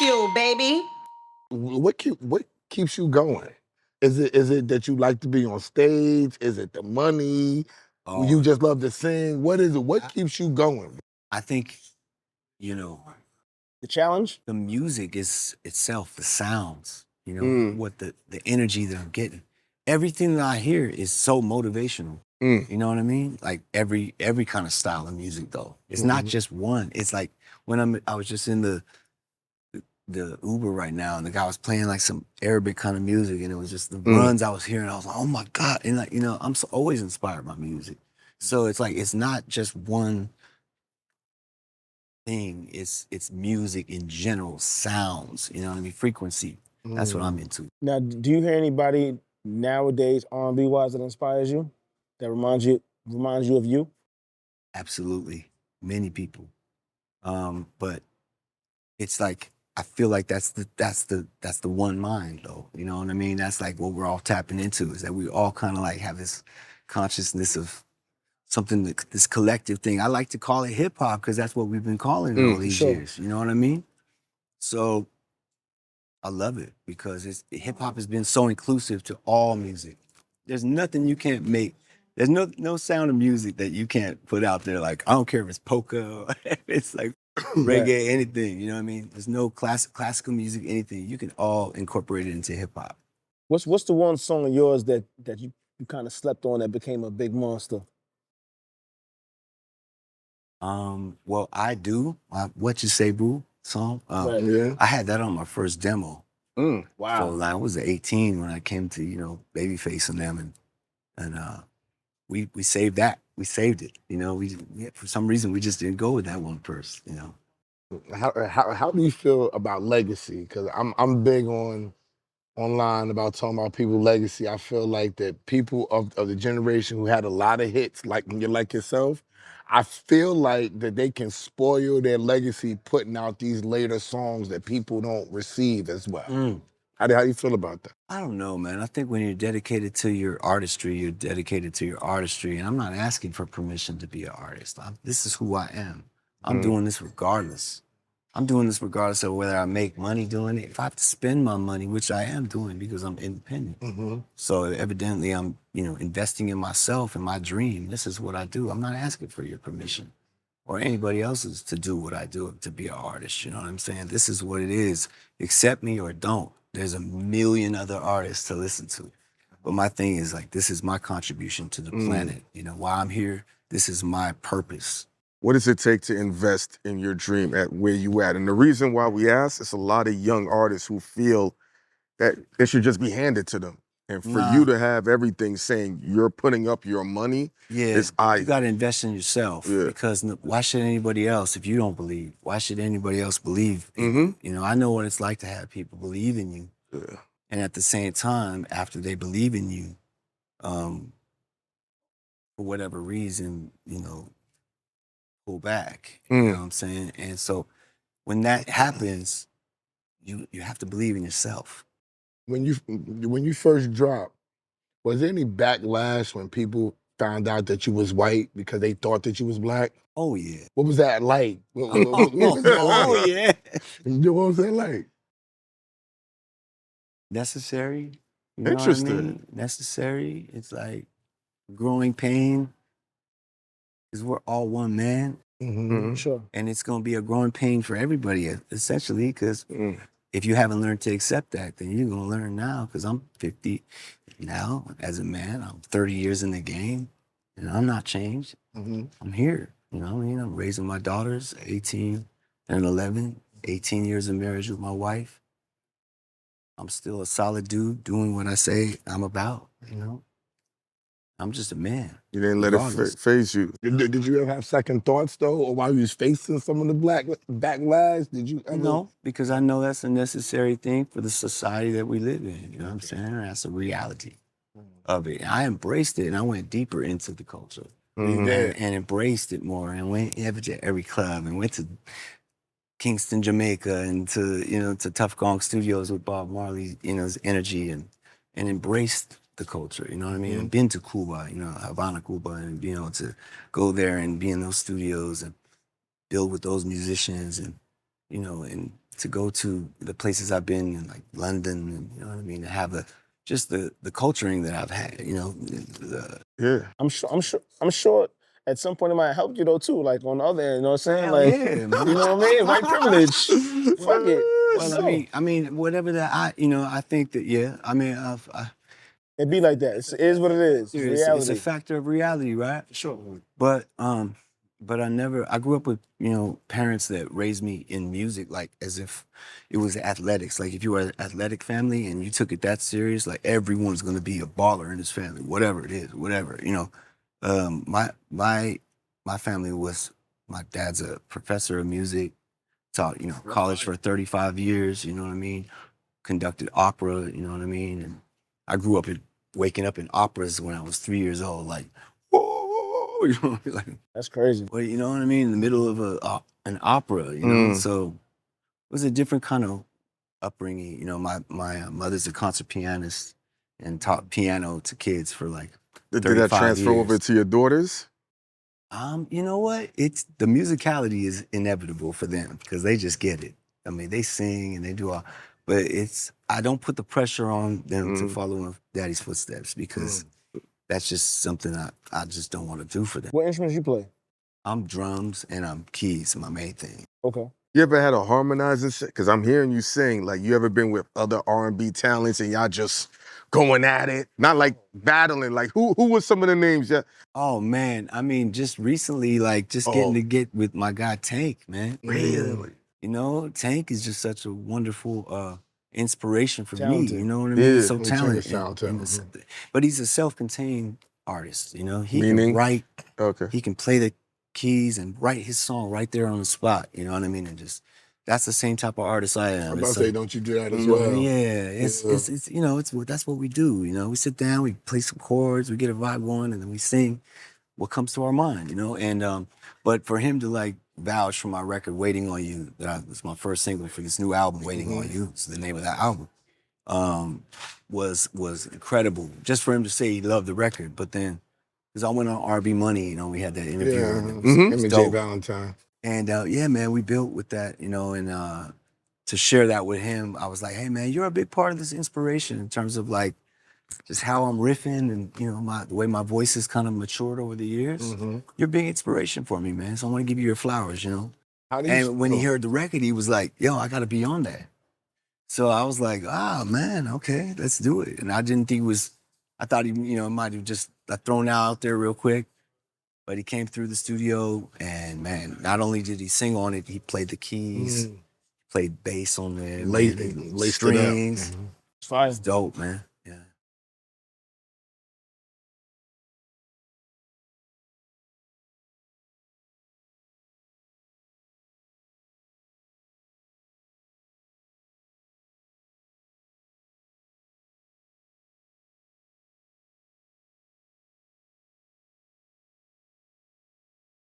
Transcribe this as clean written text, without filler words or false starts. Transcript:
Bagfuel, baby. What keeps you going? Is it that you like to be on stage? Is it the money? You just love to sing? What is it? What keeps you going? I think, you know, The challenge? the music is itself, the sounds, you know, what the energy that I'm getting. Everything that I hear is so motivational. You know what I mean? Like every kind of style of music though. It's not just one. It's like when I was just in the Uber right now and the guy was playing like some Arabic kind of music and it was just the runs I was hearing. I was like, oh my God. And like, you know, I'm always inspired by music. So it's like, it's not just one thing. It's music in general, sounds, you know what I mean? Frequency. That's what I'm into. Now, do you hear anybody nowadays R&B wise that inspires you? That reminds you of you? Absolutely. Many people. But it's like, I feel like that's the one mind though. You know what I mean? That's like what we're all tapping into, is that we all kind of like have this consciousness of something, this collective thing. I like to call it hip hop because that's what we've been calling it all these years. You know what I mean? So I love it because hip hop has been so inclusive to all music. There's nothing you can't make. There's no sound of music that you can't put out there. Like, I don't care if it's polka or if it's like reggae, anything, you know what I mean? There's no classical music, anything. You can all incorporate it into hip hop. What's the one song of yours that you kind of slept on that became a big monster? Well, I do. What You Say, Boo song. I had that on my first demo. Wow. So like, I was 18 when I came to, you know, Babyface and them, and we saved that. We saved it. You know, for some reason we just didn't go with that one first. You know. How do you feel about legacy? Because I'm big online about talking about people's legacy. I feel like that people of the generation who had a lot of hits, like yourself, I feel like that they can spoil their legacy putting out these later songs that people don't receive as well. How do you feel about that? I don't know, man. I think when you're dedicated to your artistry, you're dedicated to your artistry. And I'm not asking for permission to be an artist. This is who I am. I'm doing this regardless. I'm doing this regardless of whether I make money doing it. If I have to spend my money, which I am doing because I'm independent. So evidently I'm, you know, investing in myself and my dream. This is what I do. I'm not asking for your permission or anybody else's to do what I do, to be an artist. You know what I'm saying? This is what it is. Accept me or don't. There's a million other artists to listen to. But my thing is like, this is my contribution to the planet. You know, while I'm here, this is my purpose. What does it take to invest in your dream at where you at? And the reason why we ask, it's a lot of young artists who feel that it should just be handed to them. And for you to have everything saying you're putting up your money, you got to invest in yourself. Because why should anybody else, if you don't believe, why should anybody else believe? You know, I know what it's like to have people believe in you. And at the same time, after they believe in you, for whatever reason, you know, pull back. You know what I'm saying? And so when that happens, you have to believe in yourself. When you first dropped, was there any backlash when people found out that you was white because they thought that you was black? Oh yeah. What was that like? What was that like? Oh yeah. What was that like? Necessary. You know Interesting. what I mean? Necessary. It's like growing pain. Because we're all one man. Sure. And it's going to be a growing pain for everybody, essentially, because if you haven't learned to accept that, then you're going to learn now, because I'm 50 now as a man. I'm 30 years in the game, and I'm not changed. I'm here, you know what I mean? I'm raising my daughters, 18 and 11, 18 years of marriage with my wife. I'm still a solid dude doing what I say I'm about, you know? I'm just a man. You didn't let it phase you. Did you ever have second thoughts, though? Or while you was facing some of the backlash, did you ever? No, because I know that's a necessary thing for the society that we live in. You know what I'm saying? That's a reality of it. I embraced it, and I went deeper into the culture and embraced it more, and went to every club, and went to Kingston, Jamaica, and to Tough Gong Studios with Bob Marley, you know, his energy, and embraced the culture, you know what I mean? And been to Cuba, you know, Havana, Cuba, and being able to go there and be in those studios and build with those musicians, and, you know, and to go to the places I've been in, like London, and, you know what I mean, to have the culturing that I've had, you know. Yeah. I'm sure at some point it might help you though too. Like on the other end, you know what I'm saying? Hell Like, yeah, man. you know what I mean? White privilege. Fuck it. Well, I mean, whatever that I think that, yeah. I mean, It be like that. It is what it is. It's it's reality. a factor of reality, right? Sure. But I grew up with, you know, parents that raised me in music like as if it was athletics. Like if you were an athletic family and you took it that serious, like everyone's gonna be a baller in this family, whatever it is, whatever, you know. My family was, my dad's a professor of music, taught, you know, college for 35 years, you know what I mean? Conducted opera, you know what I mean? And I grew up waking up in operas when I was 3 years old, like, whoa, you know, like, That's crazy. well, you know what I mean? In the middle of an opera, you know? So it was a different kind of upbringing. You know, my mother's a concert pianist and taught piano to kids for like 35 Did that transfer years. over to your daughters? You know what? It's the musicality is inevitable for them because they just get it. I mean, they sing and they do all, but I don't put the pressure on them to follow in daddy's footsteps because that's just something I just don't want to do for them. What instruments you play? I'm drums and I'm keys, my main thing. Okay. You ever had a harmonizing set? Because I'm hearing you sing. Like, you ever been with other R&B talents and y'all just going at it? Not like battling. Like, who was some of the names? Yeah. Oh man, I mean, just recently, like just getting to get with my guy Tank, man. Really? You know, Tank is just such a wonderful inspiration for Talented. me. You know what I mean? He's so Let me turn talented. this down, too. But he's a self-contained artist. You know, he Meaning? can write. Okay. He can play the keys and write his song right there on the spot. You know what I mean? And just that's the same type of artist I am. I'm about It's to say, like- don't you do that as Yeah, well? it's you know, that's what we do. You know, we sit down, we play some chords, we get a vibe going, and then we sing what comes to our mind. You know, and but for him to like vouch for my record, "Waiting on You," that's my first single for this new album, "Waiting on You." It's the name of that album. Was incredible. Just for him to say he loved the record, but then because I went on R&B Money, you know, we had that interview. Yeah. And it was, Him it was and Jay dope. Valentine. And yeah, man, we built with that, you know, and to share that with him, I was like, hey, man, you're a big part of this inspiration in terms of like just how I'm riffing and, you know, the way my voice has kind of matured over the years. You're a big inspiration for me, man. So I want to give you your flowers, you know. How do you And when he feel? heard the record, he was like, yo, I got to be on that. So I was like, man, okay, let's do it. And I didn't think I thought he, you know, might have just thrown out there real quick. But he came through the studio and man, not only did he sing on it, he played the keys, played bass on there, Laced it up. strings. It's fire. It's dope, man.